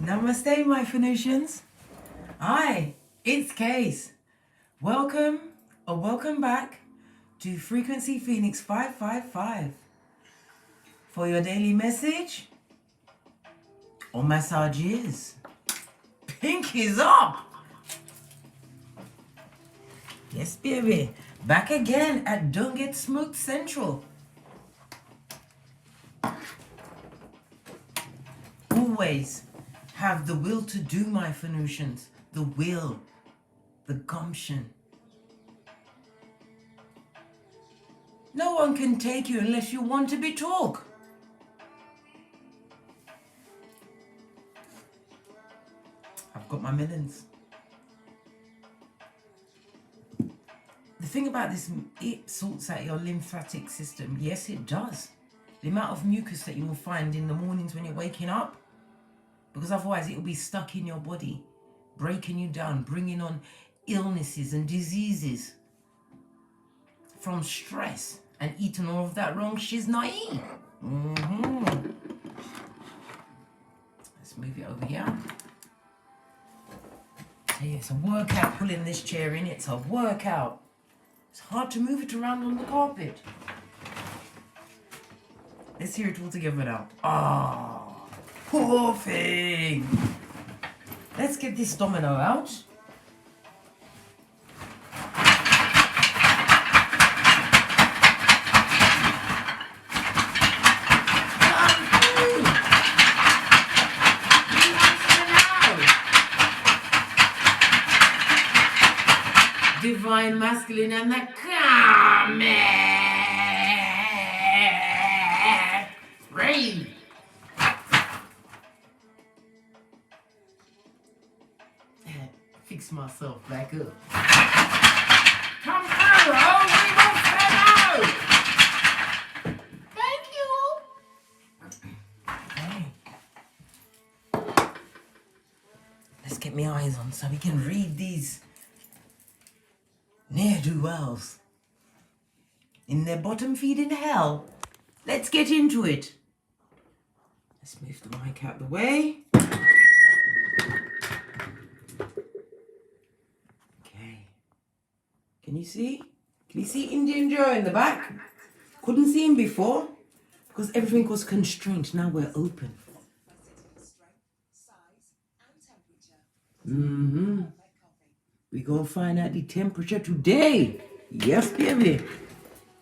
Namaste, my Phoenicians. Hi, it's Case. Welcome or welcome back to Frequency Phoenix 555 for your daily message or massages. Pink is up. Yes, baby. Back again at Don't Get Smoked Central. Always have the will to do, my Phoenicians. The will, the gumption. No one can take you unless you want to be took. I've got my millions. The thing about this, it sorts out your lymphatic system. Yes, it does. The amount of mucus that you will find in the mornings when you're waking up, because otherwise it will be stuck in your body, breaking you down, bringing on illnesses and diseases from stress and eating all of that wrong shiznai. Let's move it over here. Hey, it's a workout pulling this chair in. It's a workout. It's hard to move it around on the carpet. Let's hear it all together now. Ah, poor thing. Let's get this domino out. Divine Masculine and the Karmic Rain. Fix myself back up. Come through, oh, we will follow. Thank you. Okay. Let's get my eyes on so we can read these ne'er-do-wells in their bottom feeding hell. Let's get into it. Let's move the mic out the way. Okay. Can you see? Can you see Indian Joe in the back? Couldn't see him before because everything was constrained. Now we're open. We gonna find out the temperature today. Yes, baby.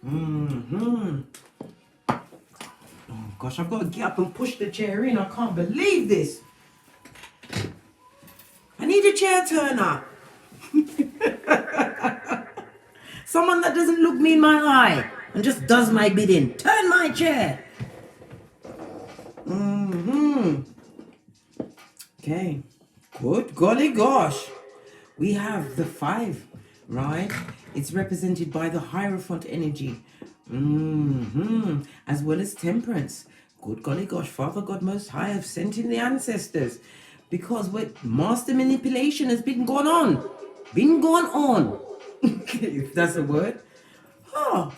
Oh gosh, I've got to get up and push the chair in. I can't believe this. I need a chair turner. Someone that doesn't look me in my eye and just does my bidding. Turn my chair. Okay. Good golly gosh. We have the 5, right? It's represented by the Hierophant energy. As well as Temperance. Good golly gosh, Father God Most High have sent in the ancestors. Because what master manipulation has been going on. If that's a word. Oh,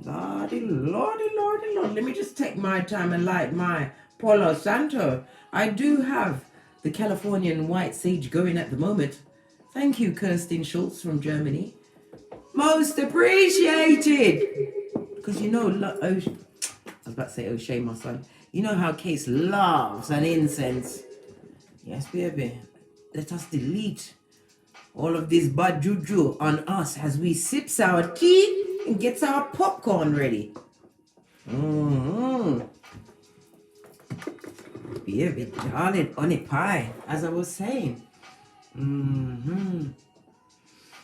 lordy. Let me just take my time and light my Palo Santo. I do have the Californian white sage going at the moment. Thank you, Kirsten Schultz from Germany. Most appreciated. Because you know, I was about to say O'Shea, my son. You know how Case loves an incense. Yes, baby. Let us delete all of this bad juju on us as we sips our tea and gets our popcorn ready. Baby, darling, honey pie, as I was saying.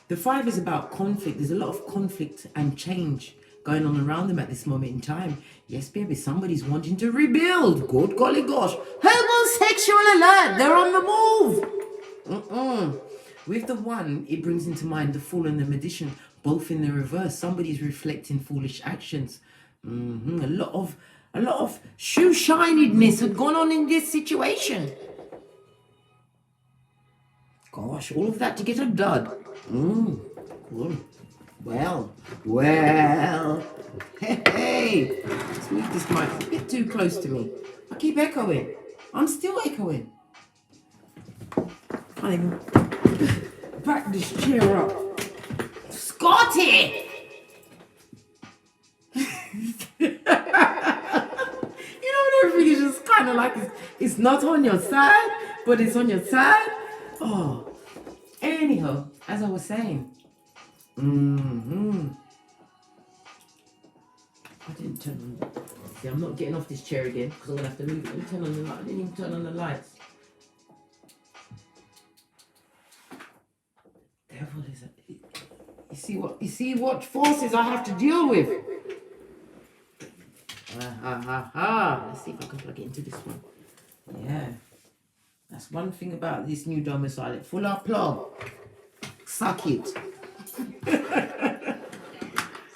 The 5 is about conflict. There's a lot of conflict and change going on around them at this moment in time. Yes, baby, somebody's wanting to rebuild. Good golly gosh. Homosexual alert. They're on the move. With the 1, it brings into mind the Fool and the Magician, both in the reverse. Somebody's reflecting foolish actions. A lot of shoe-shinedness had gone on in this situation. Gosh, all of that to get a dud. Cool. Well. Hey. Let's move this mic a bit too close to me. I keep echoing. I'm still echoing. can't even back this chair up. Scotty! You know, when everything is just kind of like it's not on your side, but it's on your side. Oh, anyhow, as I was saying, I didn't turn on. See, I'm not getting off this chair again because I'm gonna have to move it. Let me turn on the light. I didn't even turn on the lights. Devil is it? You see what forces I have to deal with. Let's see if I can plug it into this one. Yeah. That's one thing about this new domicile. It's full of plug. Suck it.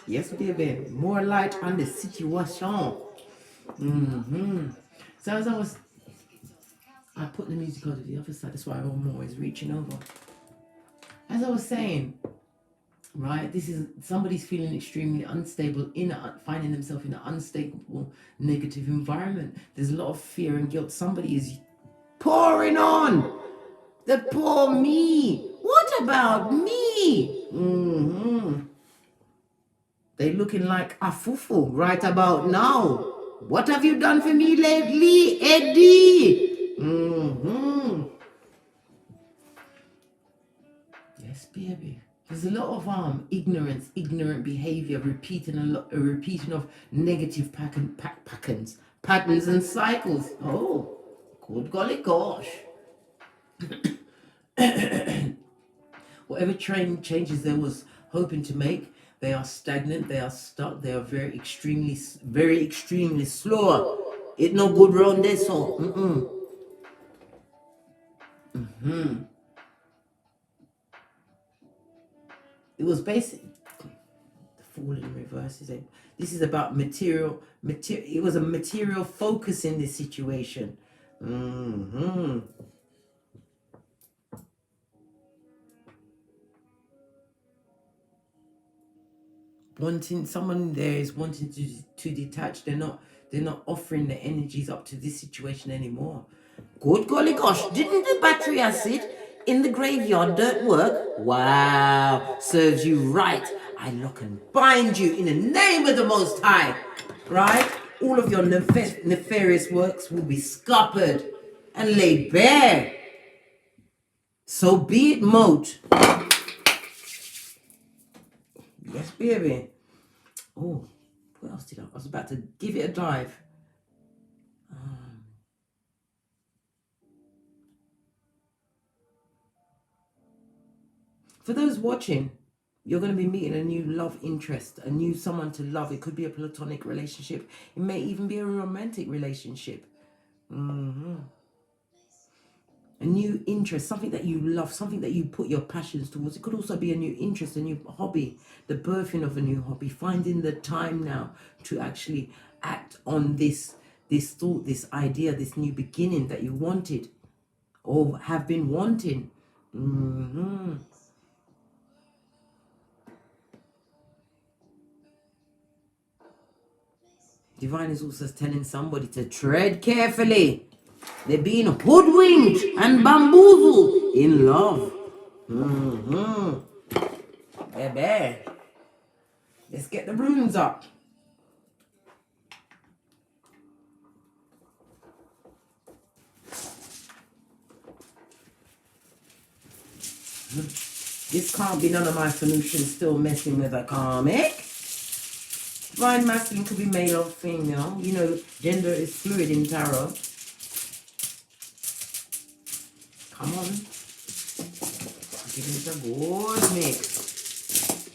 Yes, baby. More light on the situation. So as I put the music over the other side. That's why I'm always reaching over. As I was saying, right, this is somebody's feeling extremely unstable, finding themselves in an unstable, negative environment. There's a lot of fear and guilt. Somebody is pouring on the poor me. What about me? They looking like a fufu right about now. What have you done for me lately, Eddie? Yes, baby. There's a lot of ignorance, ignorant behavior, repeating a repeating of negative patterns and cycles. Oh, good golly gosh. Whatever changes there was hoping to make, they are stagnant, they are stuck, they are very extremely slow. It no good round this so. It was basic. The Fool in reverse is this is about material. It was a material focus in this situation. Someone there is wanting to detach. They're not offering the energies up to this situation anymore. Good golly gosh, didn't the battery acid in the graveyard don't work? Wow, serves you right. I lock and bind you in the name of the Most High. Right? All of your nefarious works will be scuppered and laid bare. So be it, moat. Yes, baby. Oh, what else did I was about to give it a dive. For those watching, you're going to be meeting a new love interest, a new someone to love. It could be a platonic relationship. It may even be a romantic relationship. A new interest, something that you love, something that you put your passions towards. It could also be a new interest, a new hobby, the birthing of a new hobby, finding the time now to actually act on this thought, this idea, this new beginning that you wanted or have been wanting. Divine is also telling somebody to tread carefully. They're being hoodwinked and bamboozled in love. Baby. Let's get the runes up. This can't be none of my solutions still messing with a karmic. Divine masculine could be male or female. You know, gender is fluid in tarot. Come on. Give it a good mix.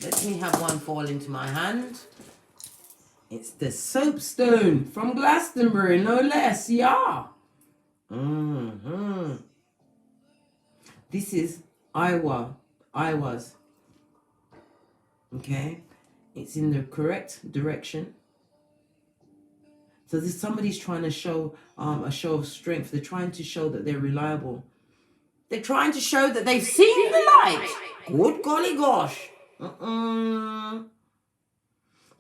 Let me have one fall into my hand. It's the soapstone from Glastonbury, no less. Yeah. This is Iwas. Okay. It's in the correct direction. So this somebody's trying to show a show of strength. They're trying to show that they're reliable. They're trying to show that they've seen the light. Good golly gosh.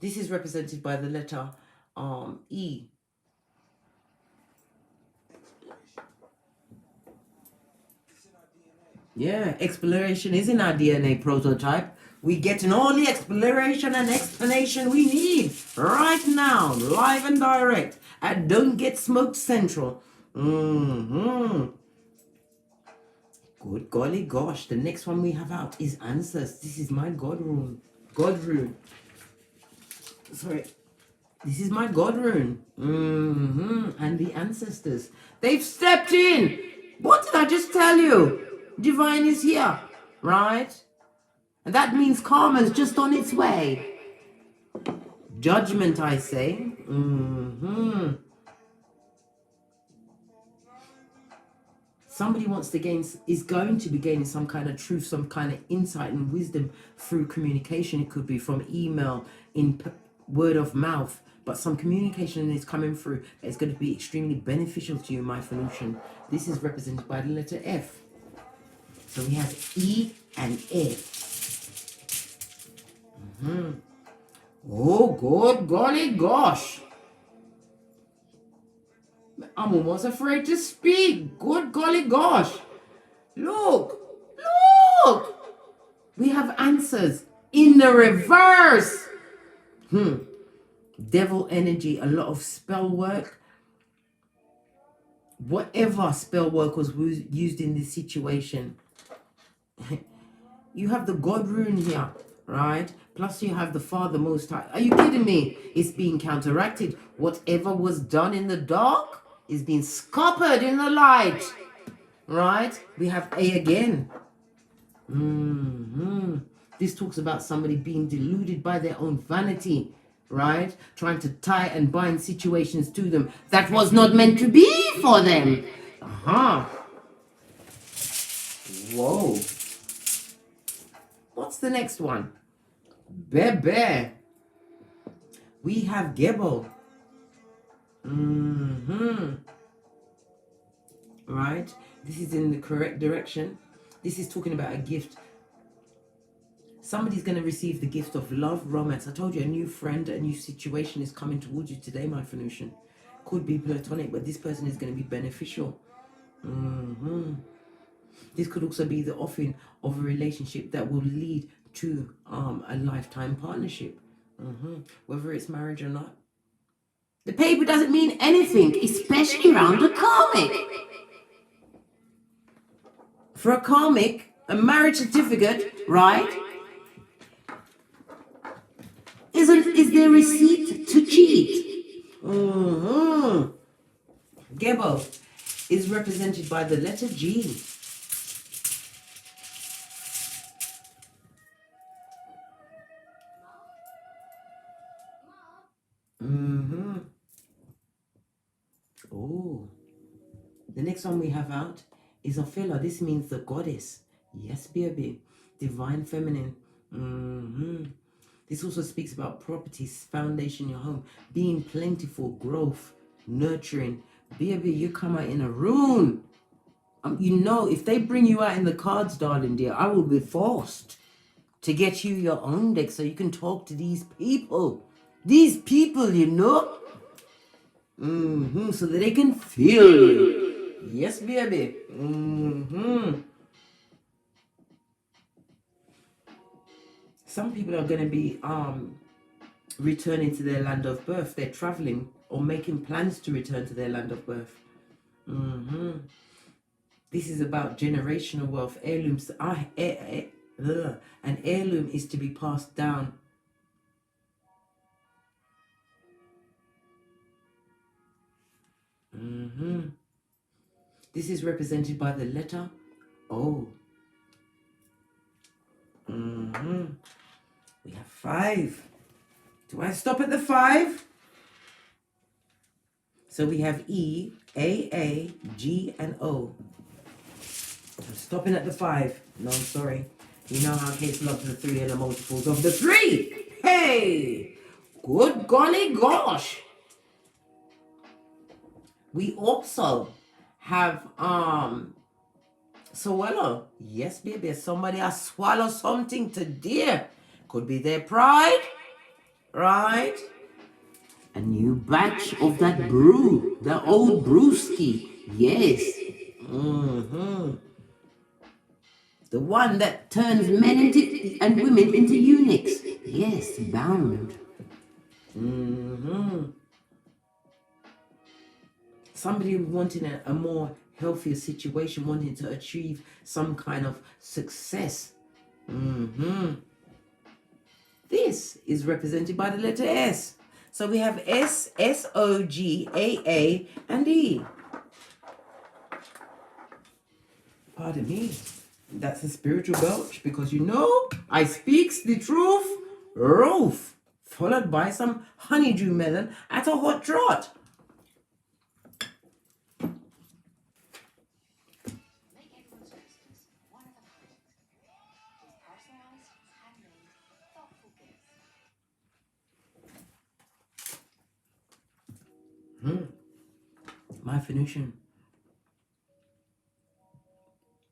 This is represented by the letter E. Yeah, exploration is in our DNA prototype. We getting all the exploration and explanation we need right now, live and direct at Don't Get Smoked Central. Good golly gosh, the next one we have out is Answers. This is my God rune. God rune. Sorry. This is my God rune. And the ancestors. They've stepped in. What did I just tell you? Divine is here, right? And that means karma's just on its way. Judgment, I say. Somebody is going to be gaining some kind of truth, some kind of insight and wisdom through communication. It could be from email, word of mouth, but some communication is coming through that is going to be extremely beneficial to you, my Phoenician. This is represented by the letter F. So we have E and F. Oh, good golly gosh. I'm almost afraid to speak. Good golly gosh. Look. We have answers in the reverse. Devil energy, a lot of spell work. Whatever spell work was used in this situation. You have the God rune here, right? Plus you have the Father Most High. Are you kidding me? It's being counteracted. Whatever was done in the dark is being scuppered in the light, right? We have A again. This talks about somebody being deluded by their own vanity, right? Trying to tie and bind situations to them that was not meant to be for them. Whoa. What's the next one? Bebe. We have Gebo. Right? This is in the correct direction. This is talking about a gift. Somebody's going to receive the gift of love, romance. I told you a new friend, a new situation is coming towards you today, my Phoenician. Could be platonic, but this person is going to be beneficial. This could also be the offering of a relationship that will lead to a lifetime partnership. Whether it's marriage or not. The paper doesn't mean anything, especially around a karmic. For a karmic, a marriage certificate, right, is their receipt to cheat. Gebo is represented by the letter G. Oh, the next one we have out is Ophelia. This means the goddess. Yes, baby. Divine feminine. This also speaks about properties, foundation, your home, being plentiful, growth, nurturing. Baby, you come out in a rune. You know, if they bring you out in the cards, darling dear, I will be forced to get you your own deck so you can talk to these people. These people, you know. So that they can feel you. Yes, baby. Some people are going to be returning to their land of birth. They're traveling or making plans to return to their land of birth. This is about generational wealth, heirlooms. An heirloom is to be passed down. This is represented by the letter O. We have 5. Do I stop at the 5? So we have E, A, G, and O. I'm stopping at the 5. No, I'm sorry. You know how Kate's loves the 3 and the multiples of the 3. Hey! Good golly gosh! We also have swallow. Yes, baby. Somebody has swallowed something today. Could be their pride, right? A new batch of that brew, the old brewski. Yes. The one that turns men into and women into eunuchs. Yes, bound. Somebody wanting a more healthier situation, wanting to achieve some kind of success. This is represented by the letter S. So we have S, S-O-G-A-A, and E. Pardon me. That's a spiritual belch, because you know I speaks the truth, roof, followed by some honeydew melon at a hot trot. My Phoenician,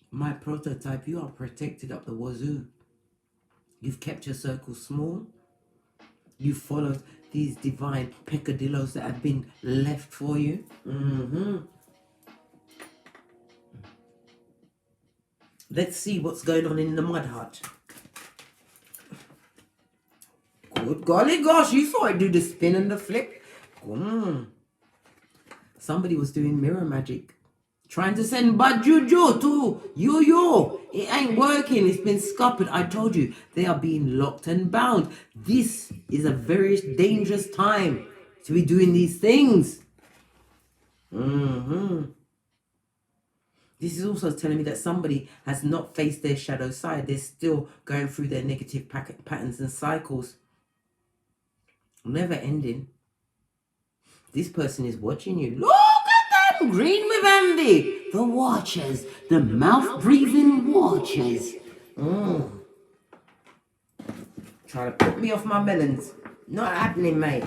my prototype, you are protected up the wazoo. You've kept your circle small. You followed these divine peccadillos that have been left for you. Let's see what's going on in the mud hut. Good golly gosh, you saw it do the spin and the flip. Somebody was doing mirror magic, trying to send bad juju to you. It ain't working. It's been scuppered. I told you, they are being locked and bound. This is a very dangerous time to be doing these things. This is also telling me that somebody has not faced their shadow side. They're still going through their negative patterns and cycles. Never ending. This person is watching you. Look at them, green with envy. The watchers, the mouth-breathing watchers. Trying to put me off my melons. Not happening, mate.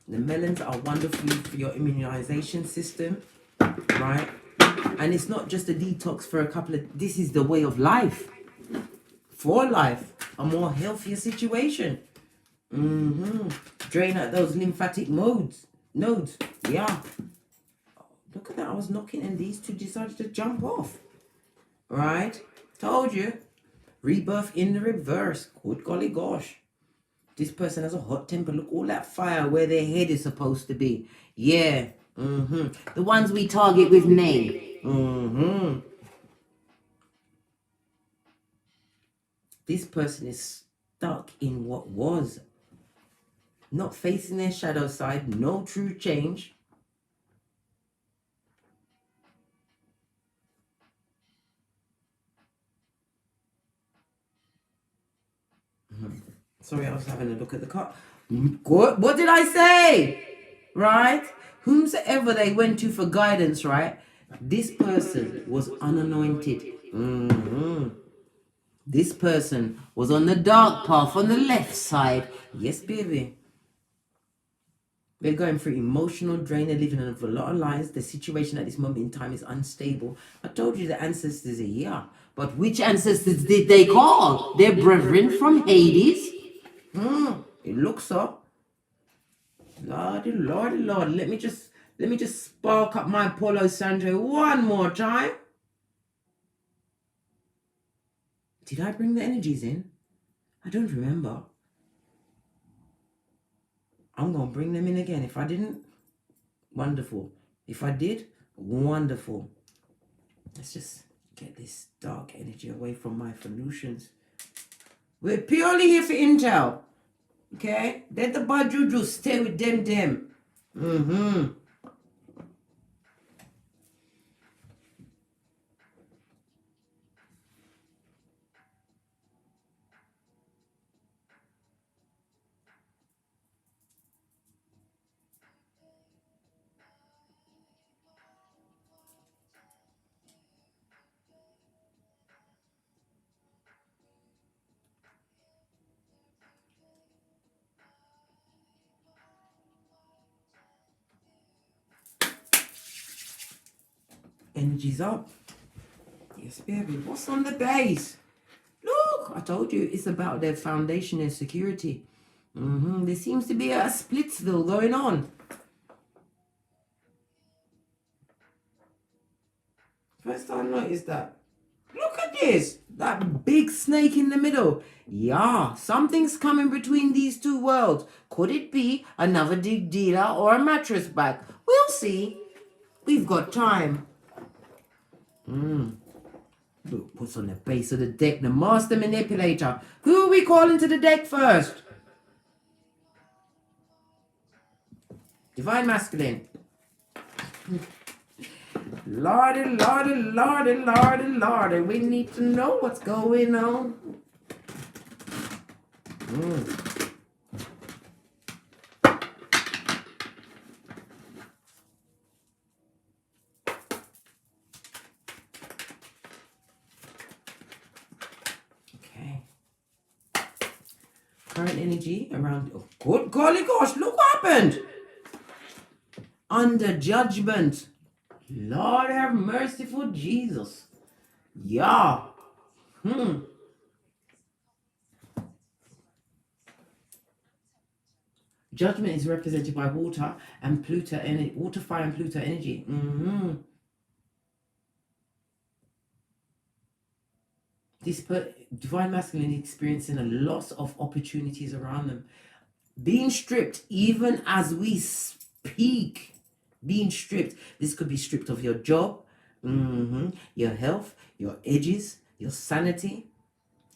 The melons are wonderful for your immunization system, right? And it's not just a detox for a couple of... This is the way of life. For life. A more healthier situation. Drain out those lymphatic nodes. Yeah. Look at that. I was knocking and these two decided to jump off. Right? Told you. Rebirth in the reverse. Good golly gosh. This person has a hot temper. Look, all that fire where their head is supposed to be. Yeah. The ones we target with name. This person is stuck in what was. Not facing their shadow side. No true change. Sorry, I was having a look at the card. What did I say? Right? Whomsoever they went to for guidance, right? This person was unanointed. This person was on the dark path on the left side. Yes, baby. They're going through emotional drain. They're living with a lot of lies. The situation at this moment in time is unstable. I told you the ancestors are here. But which ancestors did they call? Their brethren from Hades? It looks so. Lordy, Lordy, Lord. Let me just spark up my Palo Santo one more time. Did I bring the energies in? I don't remember. I'm going to bring them in again. If I didn't, wonderful. If I did, wonderful. Let's just get this dark energy away from my solutions. We're purely here for intel. Okay? Let the bad juju stay with them. Energy's up. Yes, baby. What's on the base? Look, I told you it's about their foundation and security. There seems to be a splitsville going on. Let's not notice that. Look at this. That big snake in the middle. Yeah, something's coming between these two worlds. Could it be another dig dealer or a mattress bag? We'll see. We've got time. Look what's on the base of the deck. The master manipulator. Who are we calling to the deck first? Divine masculine. Lordy, lordy, lordy, lordy, lordy. We need to know what's going on. Okay. Current energy around. Oh, good golly gosh, look what happened. Under judgment. Lord have mercy for Jesus. Yeah. Judgment is represented by water and Pluto energy, water, fire, and Pluto energy. This divine masculine experiencing a loss of opportunities around them, being stripped even as we speak. Being stripped. This could be stripped of your job, your health, your edges, your sanity.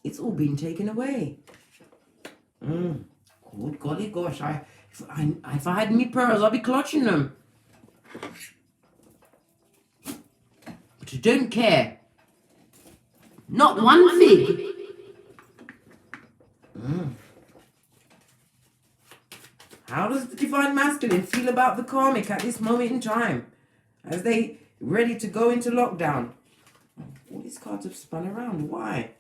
It's all been taken away. Good golly gosh. If I had me pearls, I'd be clutching them. But you don't care. Not one fig. How does the divine masculine feel about the karmic at this moment in time? As they ready to go into lockdown? All these cards have spun around. Why?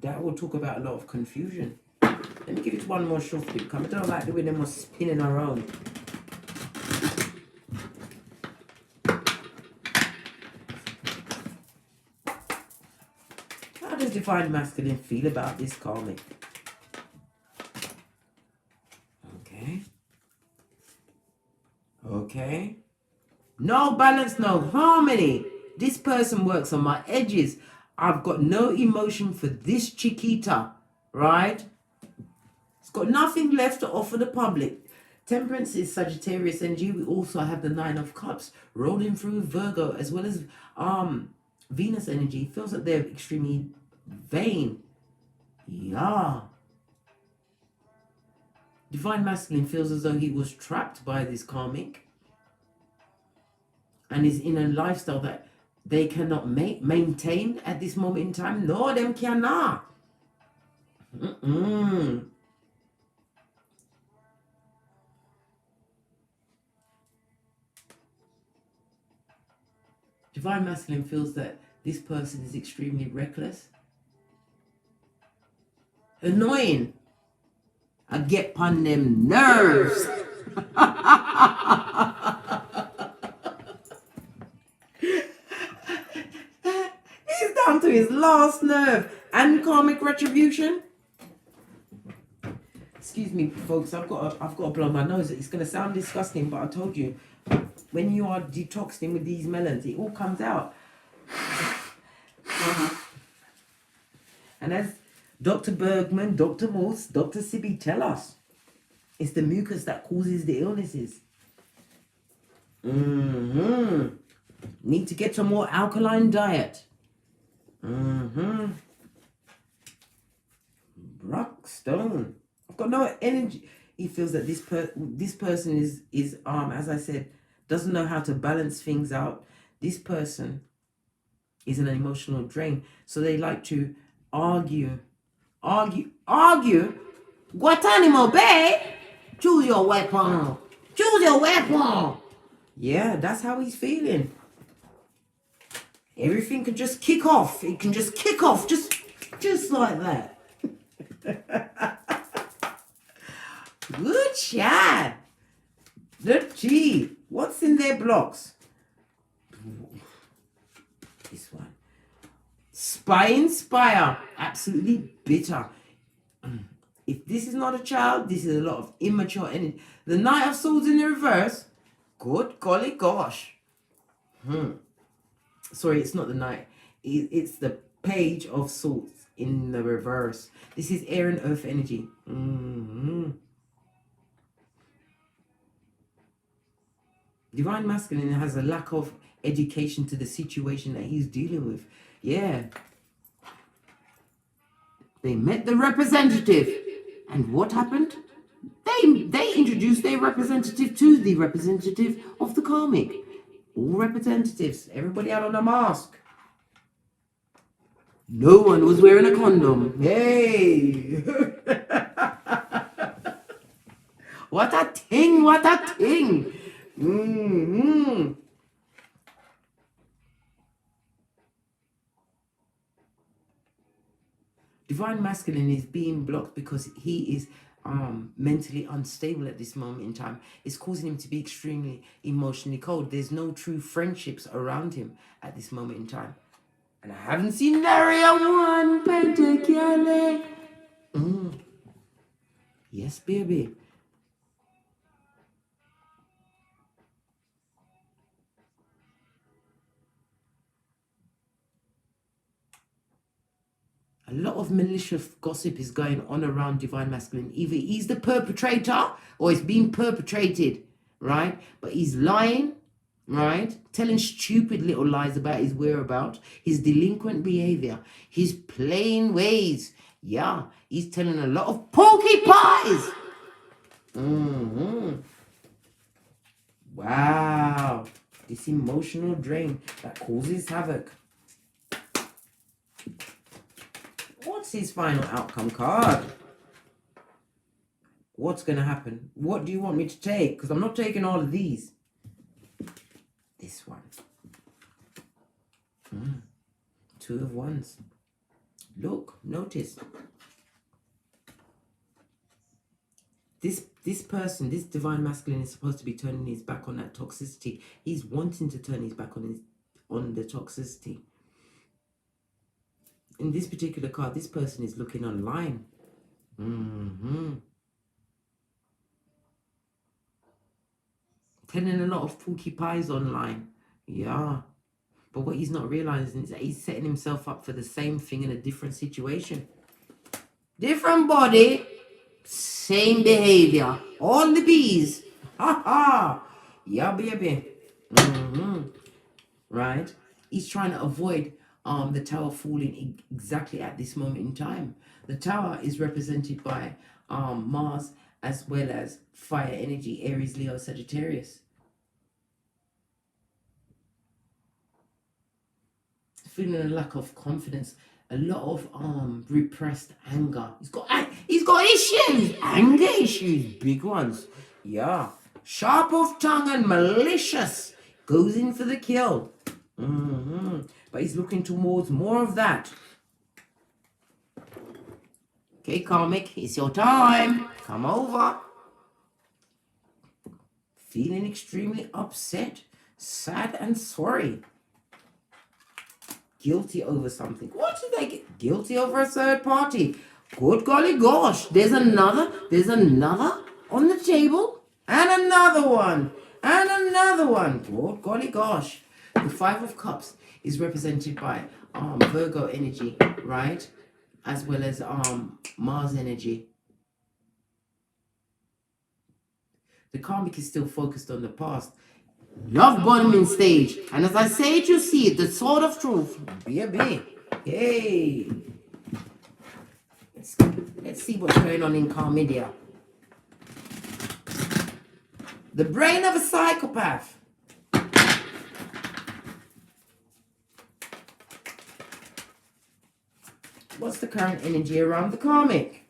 That will talk about a lot of confusion. Let me give it one more shuffle because I don't like the way they must spinning around. How does divine masculine feel about this karmic? Okay. No balance, no harmony. This person works on my edges. I've got no emotion for this Chiquita, right? It's got nothing left to offer the public. Temperance is Sagittarius energy. We also have the Nine of Cups rolling through Virgo, as well as Venus energy. Feels like they're extremely vain. Yeah. Divine masculine feels as though he was trapped by this karmic and is in a lifestyle that they cannot maintain at this moment in time. No, them cannot. Divine masculine feels that this person is extremely reckless, annoying. I get upon them nerves. He's down to his last nerve. And karmic retribution. Excuse me, folks. I've got to blow my nose. It's going to sound disgusting, but I told you, when you are detoxing with these melons, it all comes out. And as Dr. Bergman, Dr. Morse, Dr. Sibi tell us, it's the mucus that causes the illnesses. Need to get a more alkaline diet. Rockstone. I've got no energy. He feels that this person is as I said, doesn't know how to balance things out. This person is an emotional drain. So they like to argue. Guantanamo Bay. Choose your weapon. Choose your weapon. Yeah, that's how he's feeling. Everything can just kick off. It can just kick off just like that. Good chat. The G. What's in their blocks? This one. Inspire. Absolutely bitter. If this is not a child, this is a lot of immature energy. The Knight of Swords in the reverse. Good golly gosh. Sorry, it's not the Knight. It's the Page of Swords in the reverse. This is air and earth energy. Divine Masculine has a lack of education to the situation that he's dealing with. Yeah. They met the representative. And what happened? They introduced their representative to the representative of the karmic. All representatives. Everybody out on a mask. No one was wearing a condom. Hey! What a ting! What a ting! Divine Masculine is being blocked because he is mentally unstable at this moment in time. It's causing him to be extremely emotionally cold. There's no true friendships around him at this moment in time. And I haven't seen area 1 Pentacle. Yes, baby. A lot of malicious gossip is going on around Divine Masculine. Either he's the perpetrator or it's being perpetrated, right? But he's lying, right? Telling stupid little lies about his whereabouts, his delinquent behavior, his plain ways. Yeah, he's telling a lot of pokey pies. Wow. This emotional drain that causes havoc. What's his final outcome card? What's going to happen? What do you want me to take? Because I'm not taking all of these. This one. 2 of Wands. Look, notice. This person, this Divine Masculine is supposed to be turning his back on that toxicity. He's wanting to turn his back on the toxicity. In this particular card, this person is looking online. Telling a lot of pookie pies online. Yeah. But what he's not realizing is that he's setting himself up for the same thing in a different situation. Different body, same behavior. All the bees. Ha ha. Yeah, baby. Right? He's trying to avoid the tower falling exactly at this moment in time. The tower is represented by Mars as well as fire energy, Aries, Leo, Sagittarius. Feeling a lack of confidence, a lot of repressed anger. He's got issues, anger issues, big ones. Yeah, sharp of tongue and malicious, goes in for the kill. But he's looking towards more of that. Okay, Karmic, it's your time. Come over. Feeling extremely upset, sad and sorry. Guilty over something. What did they get? Guilty over a third party. Good golly gosh. There's another on the table. And another one. And another one. Good golly gosh. The 5 of Cups is represented by Virgo energy, right? As well as Mars energy. The karmic is still focused on the past. Love bottoming stage. And as I say it, you see it. The sword of truth. Baby. Hey. Let's see what's going on in Karmidia. The brain of a psychopath. What's the current energy around the karmic?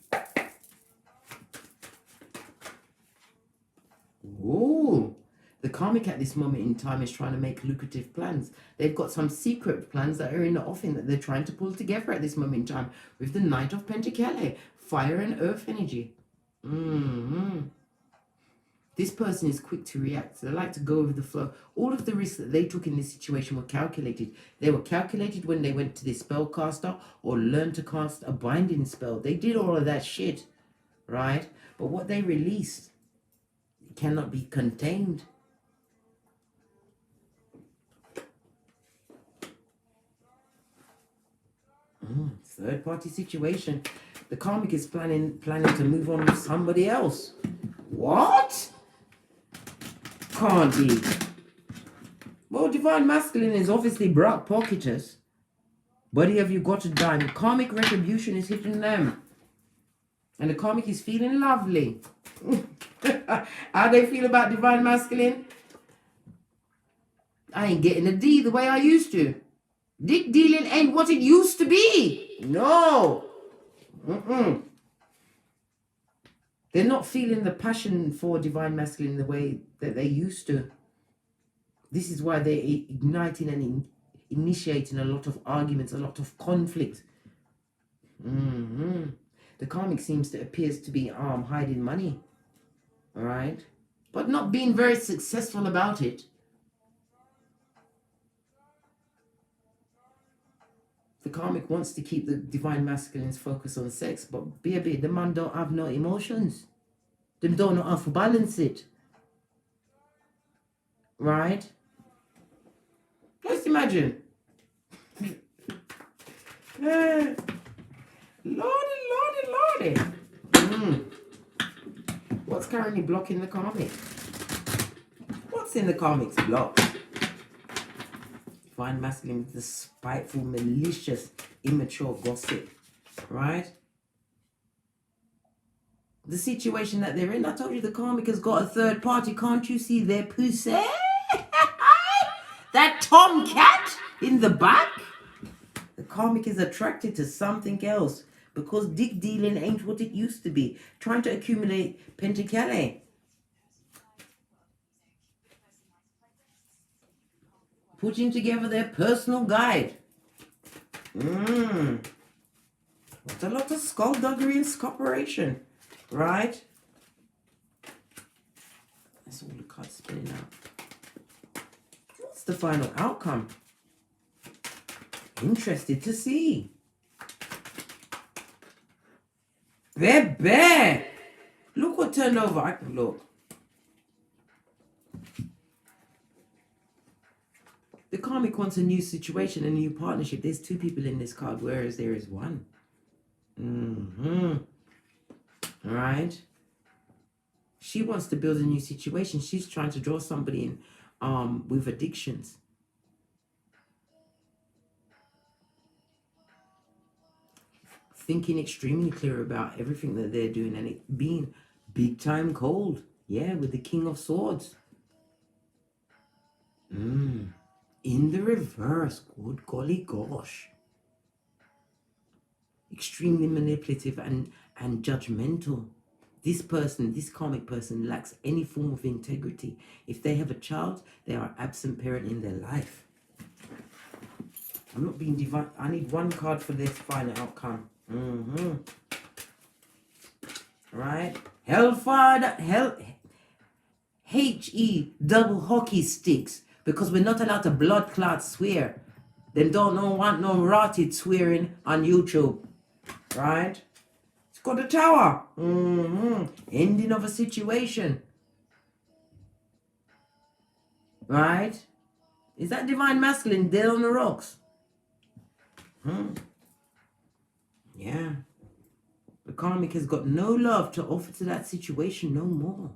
Ooh. The karmic at this moment in time is trying to make lucrative plans. They've got some secret plans that are in the offing that they're trying to pull together at this moment in time with the Knight of Pentacles, fire and earth energy. This person is quick to react. They like to go with the flow. All of the risks that they took in this situation were calculated. They were calculated when they went to the spellcaster or learned to cast a binding spell. They did all of that shit, right? But what they released cannot be contained. Third party situation. The karmic is planning to move on with somebody else. What? Can't be. Well, divine masculine is obviously broke pocketers. Buddy, have you got a dime? Karmic retribution is hitting them. And the karmic is feeling lovely. How they feel about divine masculine? I ain't getting a D the way I used to. Dick dealing ain't what it used to be. No. They're not feeling the passion for divine masculine the way that they used to. This is why they're igniting and initiating a lot of arguments, a lot of conflict. The karmic appears to be hiding money. All right? But not being very successful about it. The karmic wants to keep the divine masculine's focus on sex, but baby, the man don't have no emotions. Them don't know how to balance it. Right? Just imagine. Lordy. What's currently blocking the karmic? What's in the karmic's block? Divine masculine with the spiteful, malicious, immature gossip. Right? The situation that they're in, I told you the karmic has got a third party. Can't you see their pussy? That tomcat in the back? The karmic is attracted to something else because dick dealing ain't what it used to be. Trying to accumulate pentakale. Putting together their personal guide. That's a lot of skullduggery and scopperation. Right? That's all the cards spinning out. What's the final outcome? Interested to see. Baby! Look what turned over. I can look. The karmic wants a new situation, a new partnership. There's two people in this card, whereas there is one. All right. She wants to build a new situation. She's trying to draw somebody in with addictions. Thinking extremely clear about everything that they're doing and it being big time cold. Yeah, with the King of Swords. In the reverse. Good golly gosh. Extremely manipulative and judgmental. This person, this karmic person, lacks any form of integrity. If they have a child, they are absent parent in their life. I'm not being divine. I need one card for this final outcome. Right? Hellfire, H-E double hockey sticks. Because we're not allowed to blood clot swear. Then don't want no rotted swearing on YouTube. Right? It's got a tower. Ending of a situation. Right? Is that divine masculine dead on the rocks? Yeah. The karmic has got no love to offer to that situation no more.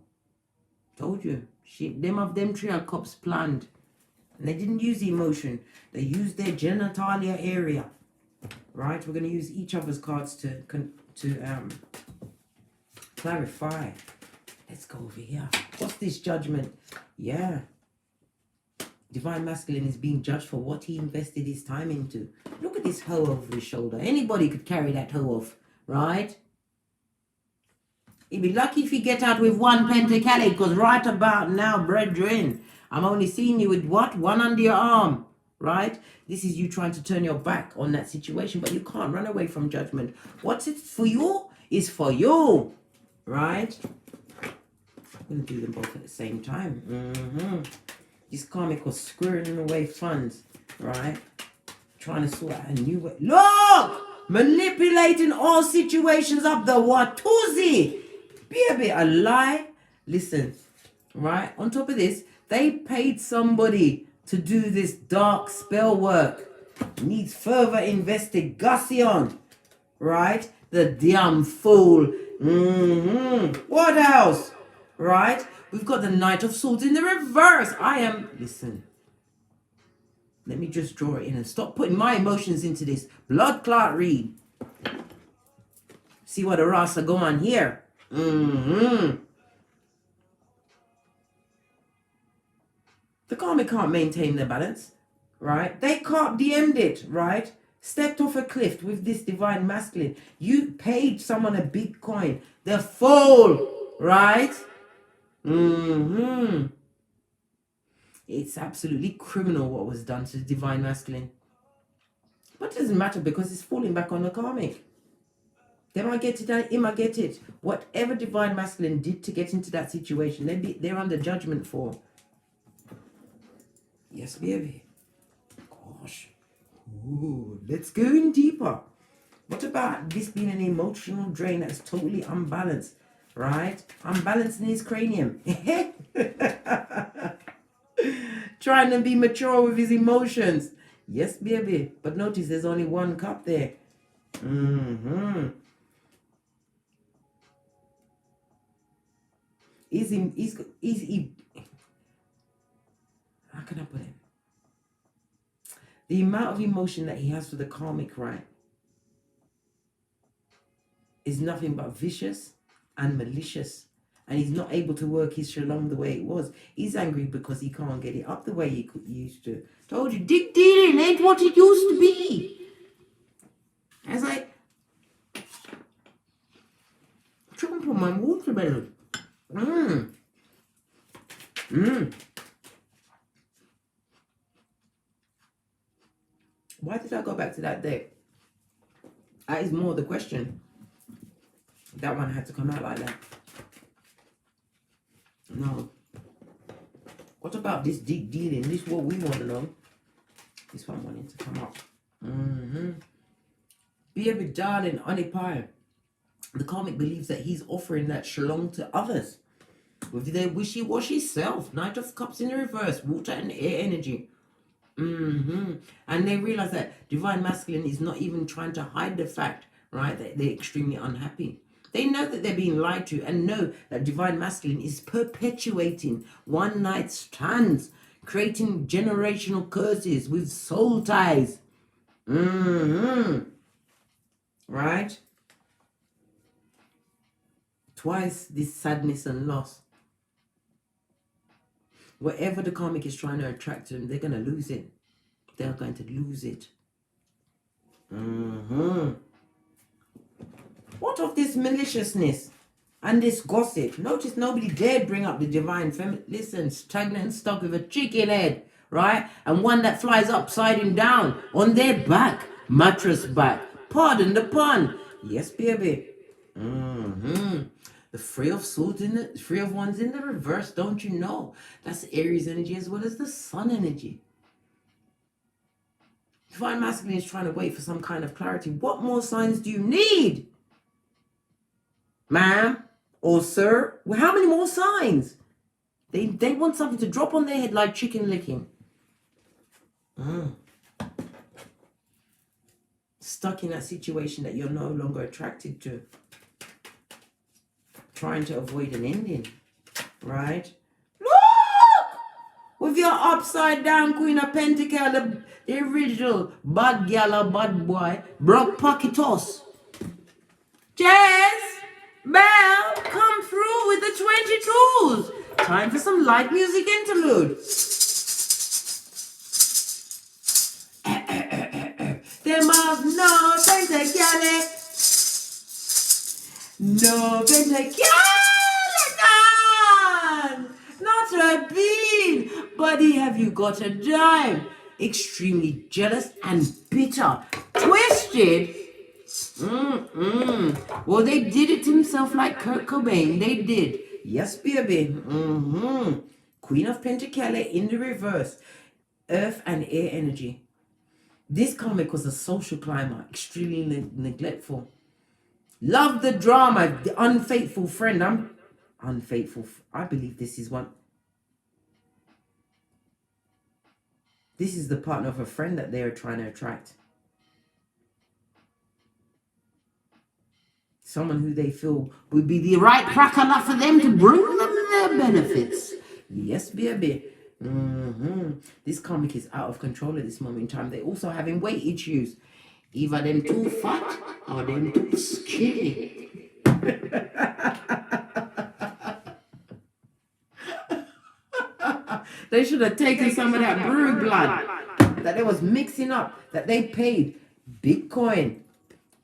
Told you. Them of them three are cops planned. And they didn't use emotion. They used their genitalia area. Right? We're going to use each other's cards to clarify. Let's go over here. What's this judgment? Yeah. Divine masculine is being judged for what he invested his time into. Look at this hoe over his shoulder. Anybody could carry that hoe off, right? He'd be lucky if he get out with one pentakale, because right about now, brethren, I'm only seeing you with what? One under your arm, right? This is you trying to turn your back on that situation, but you can't run away from judgment. What's it for you is for you, right? I'm going to do them both at the same time. This karmic was squirreling away funds, right? Trying to sort out a new way. Look! Manipulating all situations up the Watusi. Baby, a lie. Listen, right? On top of this, they paid somebody to do this dark spell work. Needs further investigation. Right? The damn fool. What else? Right? We've got the Knight of Swords in the reverse. Listen. Let me just draw it in and stop putting my emotions into this. Blood clot read. See what the rasa go on here. The karmic can't maintain their balance. Right? They can't DM'd it. Right? Stepped off a cliff with this divine masculine. You paid someone a big coin. The fool. Right? It's absolutely criminal what was done to the divine masculine. But it doesn't matter because it's falling back on the karmic. They might get it and he might get it. Whatever divine masculine did to get into that situation, they're under judgment for. Yes, baby. Gosh. Ooh, let's go in deeper. What about this being an emotional drain that's totally unbalanced? Right? Unbalanced in his cranium. Trying to be mature with his emotions. Yes, baby. But notice there's only one cup there. How can I put it? The amount of emotion that he has for the karmic, right, is nothing but vicious and malicious. And he's not able to work his shalom the way it was. He's angry because he can't get it up the way he used to. Told you, dig dealing ain't what it used to be. As I jump on my watermelon. Why did I go back to that deck? That is more the question. That one had to come out like that. No. What about this deep dealing? This is what we want to know. This one wanted to come up. Baby darling, honey pie. The karmic believes that he's offering that shalom to others with their wishy-washy self. Knight of Cups in the reverse. Water and air energy. And they realize that divine masculine is not even trying to hide the fact, right, that they're extremely unhappy. They know that they're being lied to and know that divine masculine is perpetuating one night stands, creating generational curses with soul ties. Right? Twice this sadness and loss. Whatever the karmic is trying to attract to them, they're going to lose it. They're going to lose it. What of this maliciousness and this gossip? Notice nobody dared bring up the divine feminine. Listen, stagnant and stuck with a chicken head, right? And one that flies upside down on their back, mattress back. Pardon the pun. Yes, baby. The Three of Swords in the Three of Wands in the reverse, don't you know? That's Aries energy as well as the Sun energy. Divine masculine is trying to wait for some kind of clarity. What more signs do you need? Ma'am or sir? Well, how many more signs? They want something to drop on their head like chicken licking. Stuck in that situation that you're no longer attracted to. Trying to avoid an ending. Right? Look! With your upside down Queen of Pentacles, the original bad gal or bad boy, broke pocketos. Jess! Bell, come through with the 22s. Time for some light music interlude. Them have no pentacale. No pentacale, not a bean. Buddy, have you got a dime? Extremely jealous and bitter. Twisted. Well, they did it to himself like Kurt Cobain. They did. Yes, baby. Queen of Pentacles in the reverse. Earth and air energy. This karmic was a social climber. Extremely neglectful. Love the drama. The unfaithful friend. I'm unfaithful. I believe this is one. This is the partner of a friend that they're trying to attract. Someone who they feel would be the right cracker for them to bring them their benefits. Yes, baby. This karmic is out of control at this moment in time. They're also having weight issues. Either them too fat or them too skinny. They should have taken some of that brew blood that they was mixing up, that they paid Bitcoin.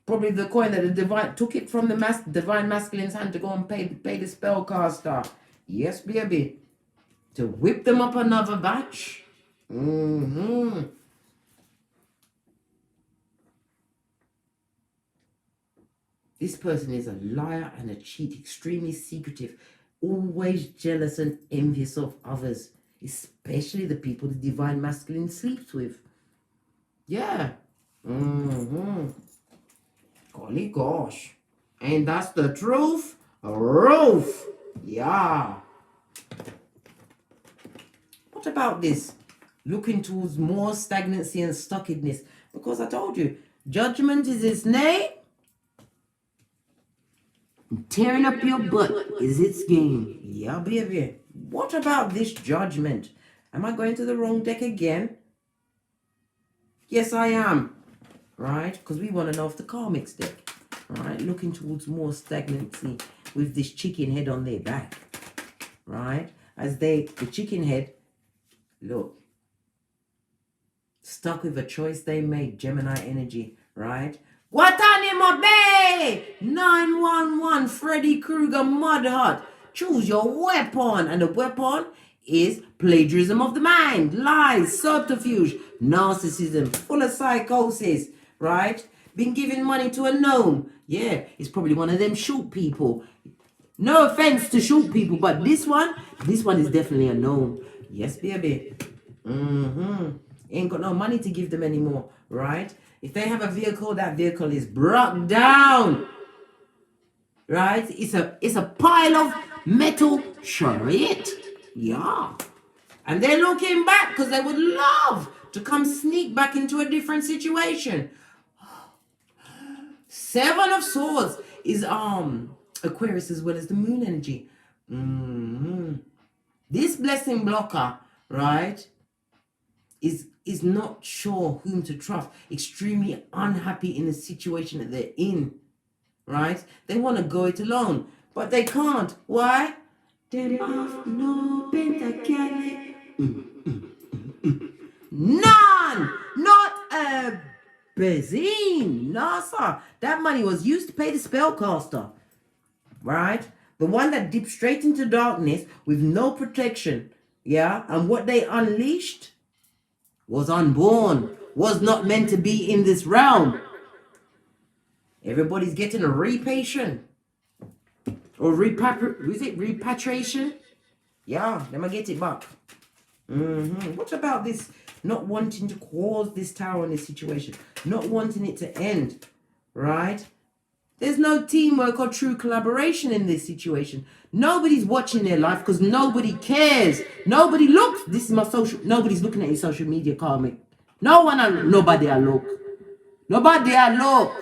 Probably the coin that the divine took it from the divine masculine's hand to go and pay the spellcaster. Yes, baby. To whip them up another batch. This person is a liar and a cheat, extremely secretive, always jealous and envious of others, especially the people the divine masculine sleeps with. Yeah. Golly gosh. And that's the truth. Roof. Yeah. What about this? Looking towards more stagnancy and stuckedness. Because I told you, judgment is its name. Tearing up your butt is its game. Yeah, baby. What about this judgment? Am I going to the wrong deck again? Yes, I am. Right? Because we want to know if the karmic's deck. Right? Looking towards more stagnancy with this chicken head on their back. Right? As the chicken head, look, stuck with a choice they made, Gemini energy. Right? Guantanamo Bay! 911 Freddy Krueger Mud Hut. Choose your weapon. And the weapon is plagiarism of the mind, lies, subterfuge, narcissism, full of psychosis, right? Been giving money to a gnome. Yeah, it's probably one of them short people. No offense to short people, but this one is definitely a gnome. Yes, baby. Ain't got no money to give them anymore, right? If they have a vehicle, that vehicle is broke down. Right? It's a pile of metal chariot. Yeah. And they're looking back because they would love to come sneak back into a different situation. 7 of Swords is Aquarius as well as the moon energy. This blessing blocker, right, is not sure whom to trust, extremely unhappy in the situation that they're in, right? They want to go it alone, but they can't. Why? Them have no pentacle. None! Not a bezine. No, sir. That money was used to pay the spellcaster, right? The one that dipped straight into darkness with no protection, yeah? And what they unleashed was unborn, was not meant to be in this realm. Everybody's getting a repatriation. Or repatriation? Yeah, let me get it back. What about this not wanting to cause this tower in this situation? Not wanting it to end, right? There's no teamwork or true collaboration in this situation. Nobody's watching their life because nobody cares. Nobody looks. This is my social. Nobody's looking at your social media, karmic. Nobody I look. Nobody I look.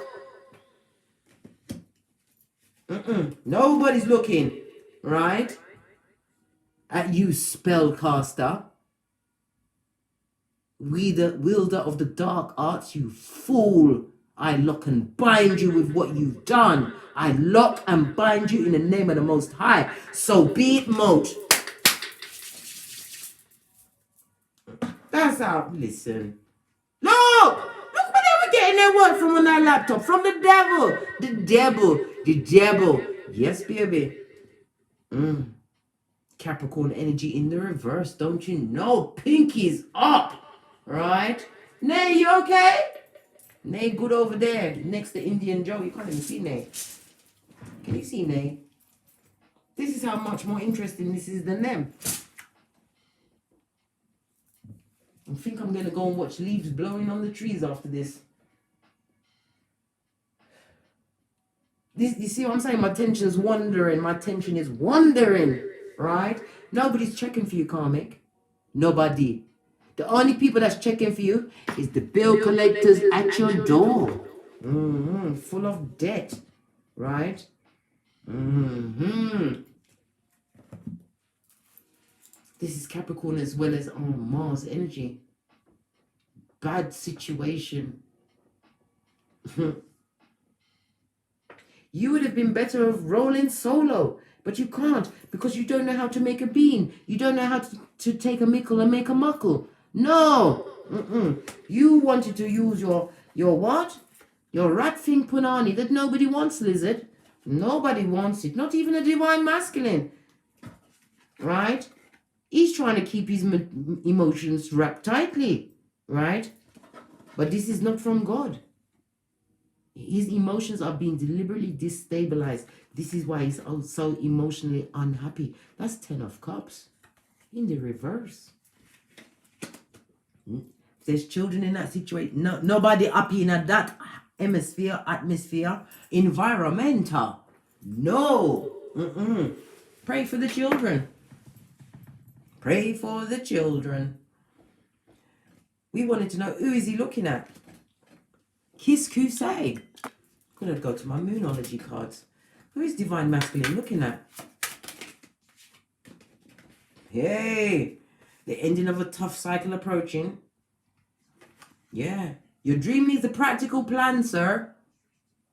Nobody's looking, right? At you, spellcaster. Wielder of the dark arts, you fool. I lock and bind you with what you've done. I lock and bind you in the name of the Most High. So be it mote. That's how. Listen. Look where they were getting their word from on that laptop. From the devil. The devil. Yes, baby. Capricorn energy in the reverse. Don't you know? Pinky's up. Right? Nay, you okay? Nay, good over there. Next to Indian Joe. You can't even see Nay. Can you see Nay? This is how much more interesting this is than them. I think I'm going to go and watch leaves blowing on the trees after this. You see what I'm saying? My attention's wandering. My attention is wandering. Right? Nobody's checking for you, karmic. Nobody. The only people that's checking for you is the bill collectors at your door. Full of debt, right? This is Capricorn as well as Mars energy. Bad situation. You would have been better off rolling solo, but you can't because you don't know how to make a bean. You don't know how to take a mickle and make a muckle. No. You wanted to use your what? Your rat thing punani that nobody wants, lizard. Nobody wants it. Not even a divine masculine. Right? He's trying to keep his emotions wrapped tightly. Right? But this is not from God. His emotions are being deliberately destabilized. This is why he's so emotionally unhappy. That's 10 of Cups in the reverse. There's children in that situation. No, nobody happy in that atmosphere, environmental. No. Pray for the children. Pray for the children. We wanted to know, who is he looking at? Kiss Crusade. I'm going to go to my Moonology cards. Who is Divine Masculine looking at? Hey, the ending of a tough cycle approaching. Yeah, your dream needs a practical plan, sir.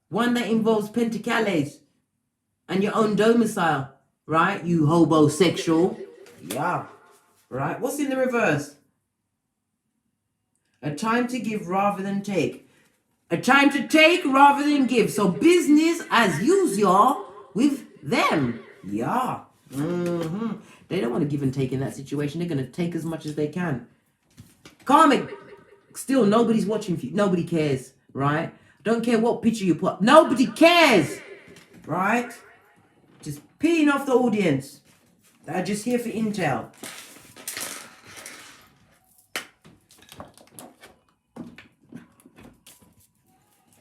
One that involves pentakales and your own domicile, right? You hobosexual. Yeah, right. What's in the reverse? A time to give rather than take. A time to take rather than give. So business as usual with them. Yeah. They don't want to give and take in that situation. They're going to take as much as they can. Karmic. Still, nobody's watching for you. Nobody cares, right? Don't care what picture you put. Nobody cares, right? Just peeing off the audience. They're just here for intel.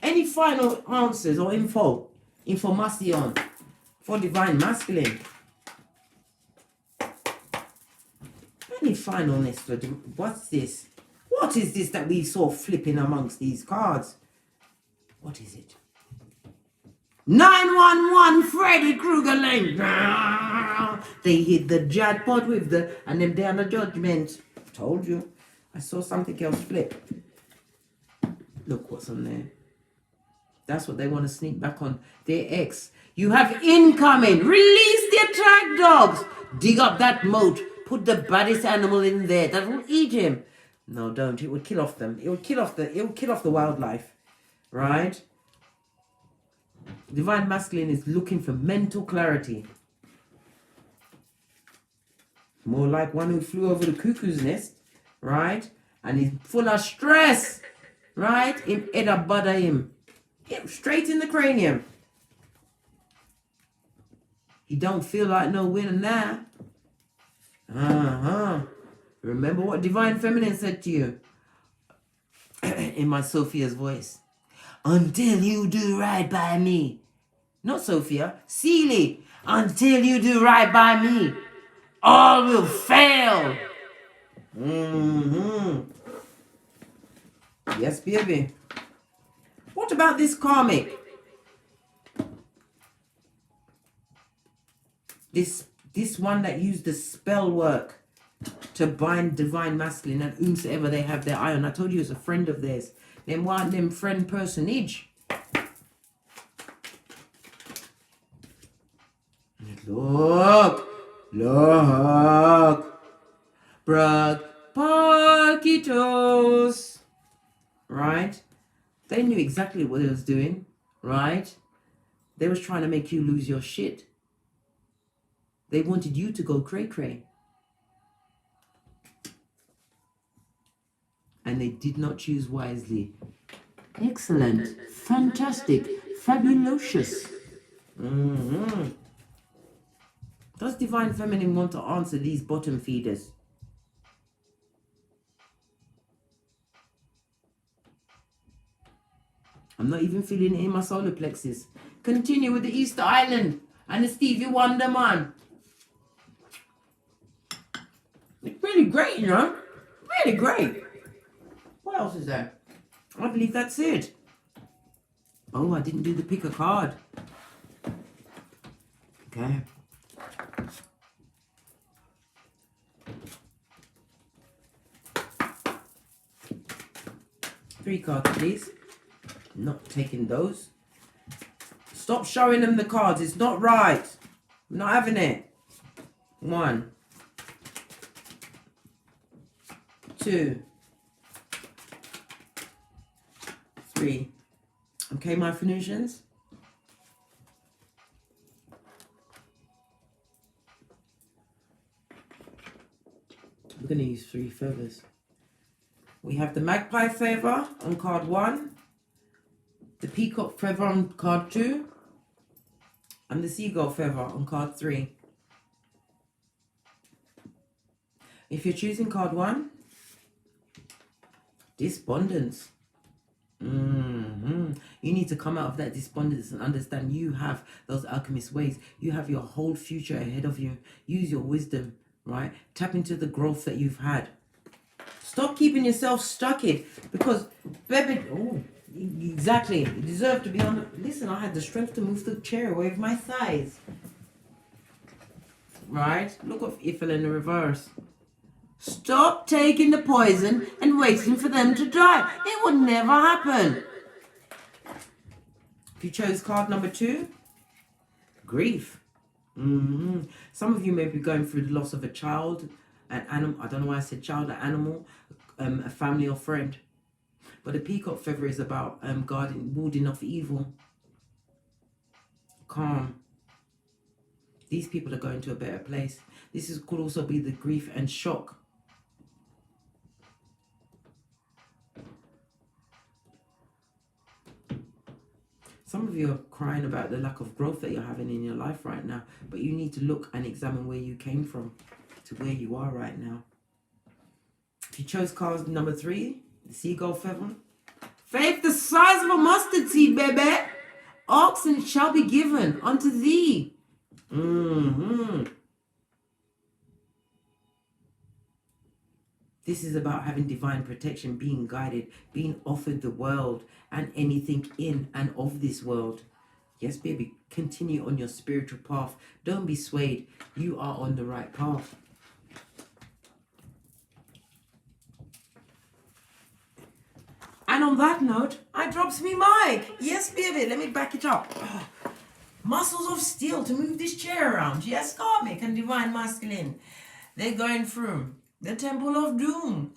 Any final answers or information for Divine Masculine? Any finalness for what's this? What is this that we saw flipping amongst these cards? What is it? 911 Freddy Krueger lane. They hit the jackpot with the and them down the judgment. Told you. I saw something else flip. Look what's on there. That's what they want to sneak back on their ex. You have incoming. Release the attack dogs. Dig up that moat. Put the baddest animal in there. That will eat him. No, don't. It would kill off them. It would kill off the wildlife. Right? Divine Masculine is looking for mental clarity. More like one who flew over the cuckoo's nest. Right? And he's full of stress. Right? Him head up bother him. Straight in the cranium. He don't feel like no winner now. Remember what Divine Feminine said to you? In my Sophia's voice. Until you do right by me. Not Sophia. Seely. Until you do right by me. All will fail. Yes, baby. What about this karmic? This one that used the spell work to bind Divine Masculine and whomsoever they have their eye on. I told you it's a friend of theirs. They want them friend personage. Look. Brag Parkitos. Right? They knew exactly what they was doing. Right? They was trying to make you lose your shit. They wanted you to go cray-cray. And they did not choose wisely. Excellent. Fantastic. Fabulous. Does Divine Feminine want to answer these bottom feeders? I'm not even feeling it in my solar plexus. Continue with the Easter Island and the Stevie Wonder Man. It's really great, you know? really great. What else is there? I believe that's it. Oh, I didn't do the pick a card. Okay. Three cards, please. Not taking those. Stop showing them the cards. It's not right. I'm not having it. 1, 2, 3. Okay, my Phoenicians. We're going to use 3 feathers. We have the magpie feather on card 1, the peacock feather on card 2, and the seagull feather on card 3. If you're choosing card 1, despondence. You need to come out of that despondence and understand you have those alchemist ways. You have your whole future ahead of you. Use your wisdom, right? Tap into the growth that you've had. Stop keeping yourself stuck in, because, baby, oh, exactly. You deserve to be on the... Listen, I had the strength to move the chair away with my thighs. Right? Look at Eiffel in the reverse. Stop taking the poison and waiting for them to die. It would never happen. If you chose card number 2, grief. Some of you may be going through the loss of a child, an animal. I don't know why I said child, an animal, a family or friend. But the peacock feather is about guarding, warding off evil. Calm. These people are going to a better place. Could also be the grief and shock. Some of you are crying about the lack of growth that you're having in your life right now, but you need to look and examine where you came from to where you are right now. If you chose card number 3, the seagull feather. Faith the size of a mustard seed, baby. Ask and it shall be given unto thee. This is about having divine protection, being guided, being offered the world and anything in and of this world. Yes, baby, continue on your spiritual path. Don't be swayed. You are on the right path. And on that note, I drops me mic. Yes, baby, let me back it up. Oh, muscles of steel to move this chair around. Yes, karmic and divine masculine. They're going through the temple of doom.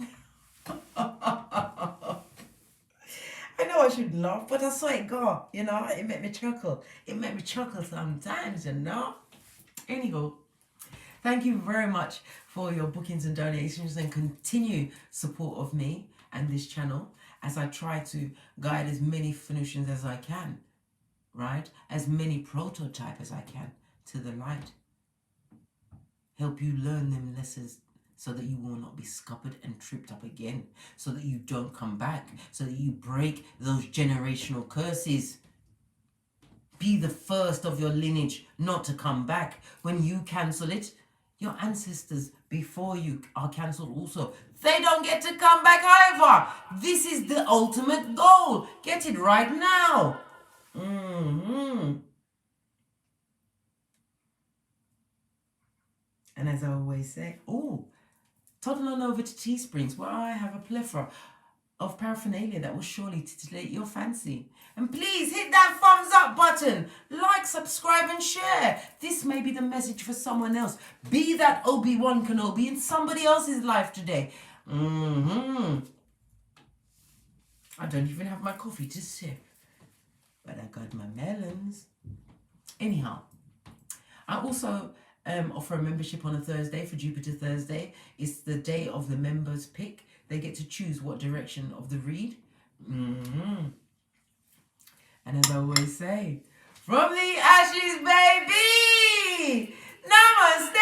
I know I shouldn't laugh, but I saw it go. You know, it made me chuckle. It made me chuckle sometimes, you know. Anywho, thank you very much for your bookings and donations and continue support of me and this channel as I try to guide as many Phoenicians as I can, right? As many prototype as I can to the light. Help you learn them lessons so that you will not be scuppered and tripped up again, so that you don't come back, so that you break those generational curses. Be the first of your lineage not to come back. When you cancel it, your ancestors before you are cancelled also. They don't get to come back either. This is the ultimate goal. Get it right now. And as I always say, toddle on over to Teesprings, where I have a plethora of paraphernalia that will surely titillate your fancy. And please hit that thumbs up button, like, subscribe and share. This may be the message for someone else. Be that Obi-Wan Kenobi in somebody else's life today. I don't even have my coffee to sip, but I got my melons. Anyhow, I also offer a membership on a Thursday for Jupiter Thursday. It's the day of the members pick. They get to choose what direction of the read. And as I always say, from the ashes, baby! Namaste!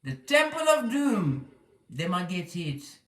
The Temple of Doom. Them I get it.